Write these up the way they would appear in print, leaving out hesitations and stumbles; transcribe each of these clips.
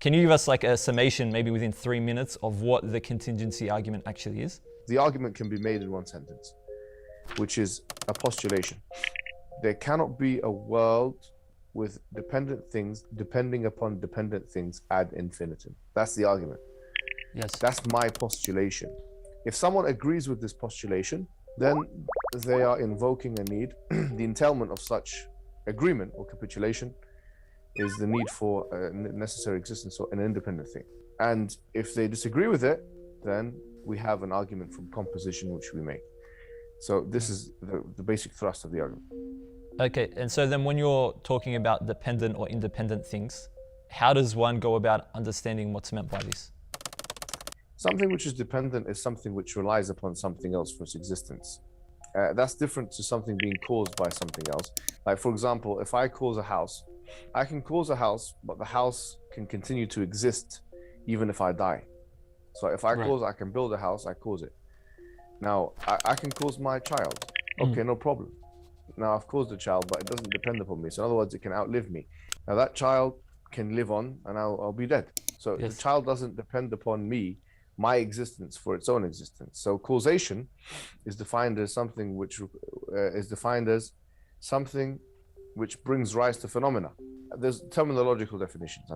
Can you give us like a summation, maybe within 3 minutes, of what the contingency argument actually is? The argument can be made in one sentence, which is a postulation. There cannot be a world with dependent things depending upon dependent things ad infinitum. That's the argument. Yes. That's my postulation. If someone agrees with this postulation, then they are invoking a need. The entailment of such agreement or capitulation is the need for a necessary existence or an independent thing. And if they disagree with it, then we have an argument from composition which we make. So this is the basic thrust of the argument. Okay, and so then when you're talking about dependent or independent things, how does one go about understanding what's meant by this? Something which is dependent is something which relies upon something else for its existence. That's different to something being caused by something else. Like, for example, if I cause a house, I can cause a house, but the house can continue to exist even if I die. So if I I can build a house, I cause it. Now, I can cause my child. Okay, no problem. Now I've caused a child, but it doesn't depend upon me. So in other words, it can outlive me. Now that child can live on and I'll be dead. So the child doesn't depend upon me, my existence for its own existence. So causation is defined as something which brings rise to phenomena. There's terminological definitions,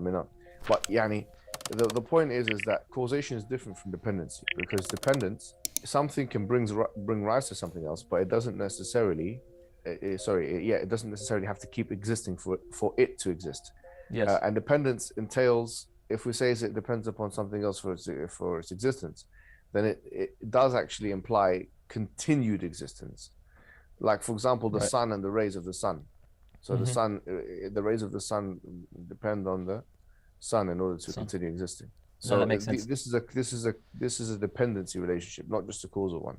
but the point is that causation is different from dependency, because dependence, something can bring rise to something else, but it doesn't necessarily it doesn't necessarily have to keep existing for it to exist. Yes. And dependence entails, if we say it depends upon something else for its existence, then it does actually imply continued existence. Like, for example, the sun and the rays of the sun. So the rays of the sun depend on the sun in order to continue existing. So that makes sense. This is a dependency relationship, not just a causal one.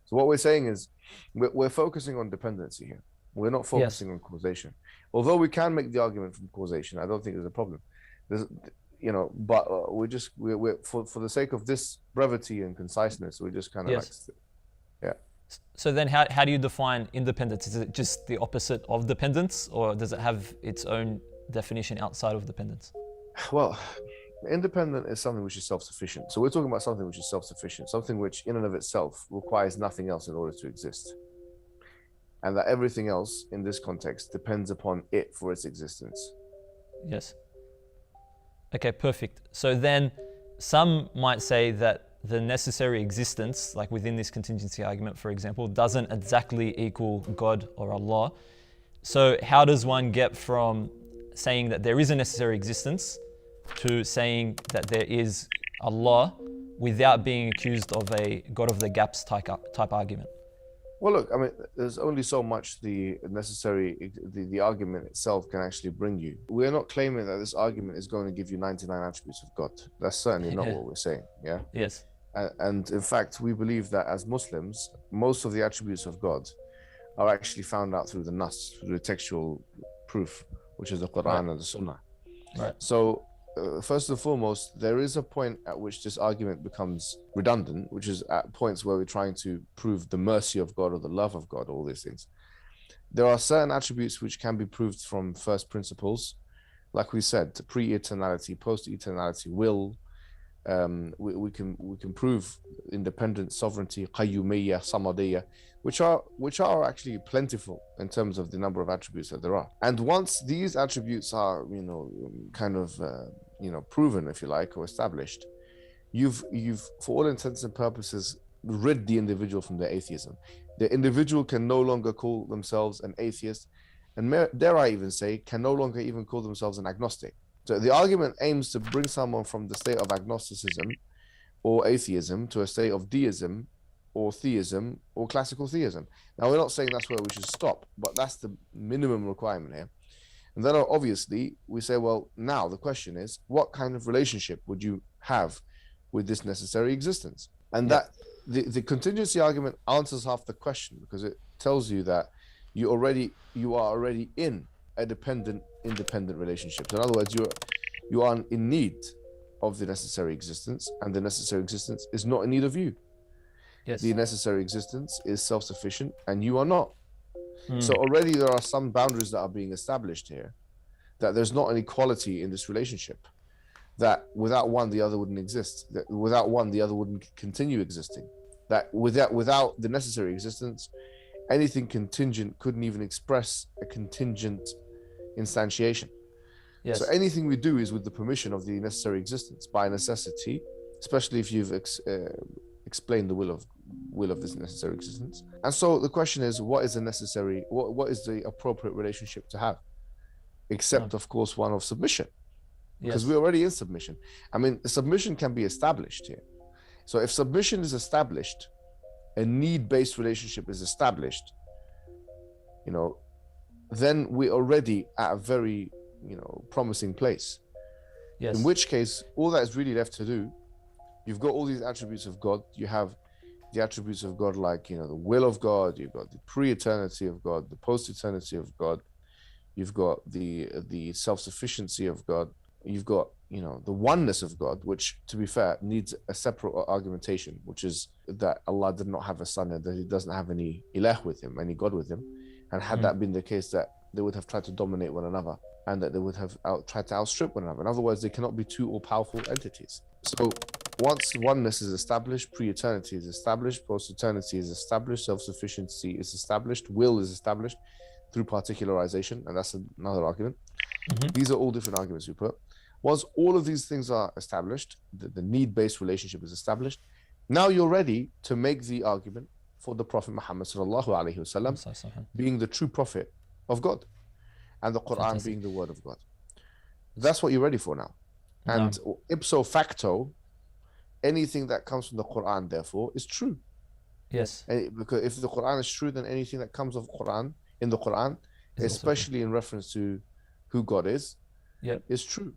So what we're saying is we're focusing on dependency here. We're not focusing on causation. Although we can make the argument from causation, I don't think there's a problem. But we're for the sake of this brevity and conciseness, we just kind of So then how do you define independence? Is it just the opposite of dependence, or does it have its own definition outside of dependence? Well, independent is something which is self-sufficient. So we're talking about something which is self-sufficient, something which in and of itself requires nothing else in order to exist. And that everything else in this context depends upon it for its existence. Yes. Okay, perfect. So then some might say that the necessary existence, like within this contingency argument, for example, doesn't exactly equal God or Allah. So how does one get from saying that there is a necessary existence to saying that there is Allah without being accused of a God of the gaps type argument? Well, look, there's only so much the argument itself can actually bring you. We're not claiming that this argument is going to give you 99 attributes of God. That's certainly not what we're saying. Yeah. Yes. And in fact, we believe that as Muslims, most of the attributes of God are actually found out through the Nas, through the textual proof, which is the Quran and the Sunnah. Right. So first and foremost, there is a point at which this argument becomes redundant, which is at points where we're trying to prove the mercy of God or the love of God, all these things. There are certain attributes which can be proved from first principles. Like we said, pre-eternality, post-eternality, will. We can prove independence, sovereignty, qayyumiyyah, samadiyah, which are actually plentiful in terms of the number of attributes that there are. And once these attributes are, proven, if you like, or established, you've for all intents and purposes rid the individual from their atheism. The individual can no longer call themselves an atheist, and dare I even say, can no longer even call themselves an agnostic. So the argument aims to bring someone from the state of agnosticism or atheism to a state of deism or theism or classical theism. Now, we're not saying that's where we should stop, but that's the minimum requirement here. And then obviously we say, well, now the question is, what kind of relationship would you have with this necessary existence? And that the contingency argument answers half the question, because it tells you that you are already in a dependent-independent relationship. So in other words, you are in need of the necessary existence, and the necessary existence is not in need of you. Yes. The necessary existence is self-sufficient, and you are not. So already there are some boundaries that are being established here, that there's not an equality in this relationship. that without one, the other wouldn't exist. That without one, the other wouldn't continue existing. That without the necessary existence, anything contingent couldn't even express a contingent instantiation. Yes. So anything we do is with the permission of the necessary existence by necessity, especially if you've explained the will of this necessary existence. And so the question is, what is the necessary, what is the appropriate relationship to have? Except, of course, one of submission. Because we're already in submission. I mean, submission can be established here. So if submission is established, a need-based relationship is established, then we're already at a very, promising place. Yes. In which case, all that is really left to do, you've got all these attributes of God. You have the attributes of God, like, the will of God. You've got the pre-eternity of God, the post-eternity of God. You've got the self-sufficiency of God. You've got, the oneness of God, which, to be fair, needs a separate argumentation, which is that Allah did not have a son and that he doesn't have any ilah with him, any God with him. And had that been the case, that they would have tried to dominate one another and that they would have tried to outstrip one another. In other words, they cannot be two all-powerful entities. So once oneness is established, pre-eternity is established, post-eternity is established, self-sufficiency is established, will is established through particularization, and that's another argument. These are all different arguments we put. Once all of these things are established, the need-based relationship is established, now you're ready to make the argument for the Prophet Muhammad sallallahu alaihi wasallam being the true prophet of God, and the Quran being the word of God. That's what you're ready for now. And ipso facto, anything that comes from the Quran, therefore, is true. Yes. Because if the Quran is true, then anything that comes of in the Quran, especially in reference to who God is true.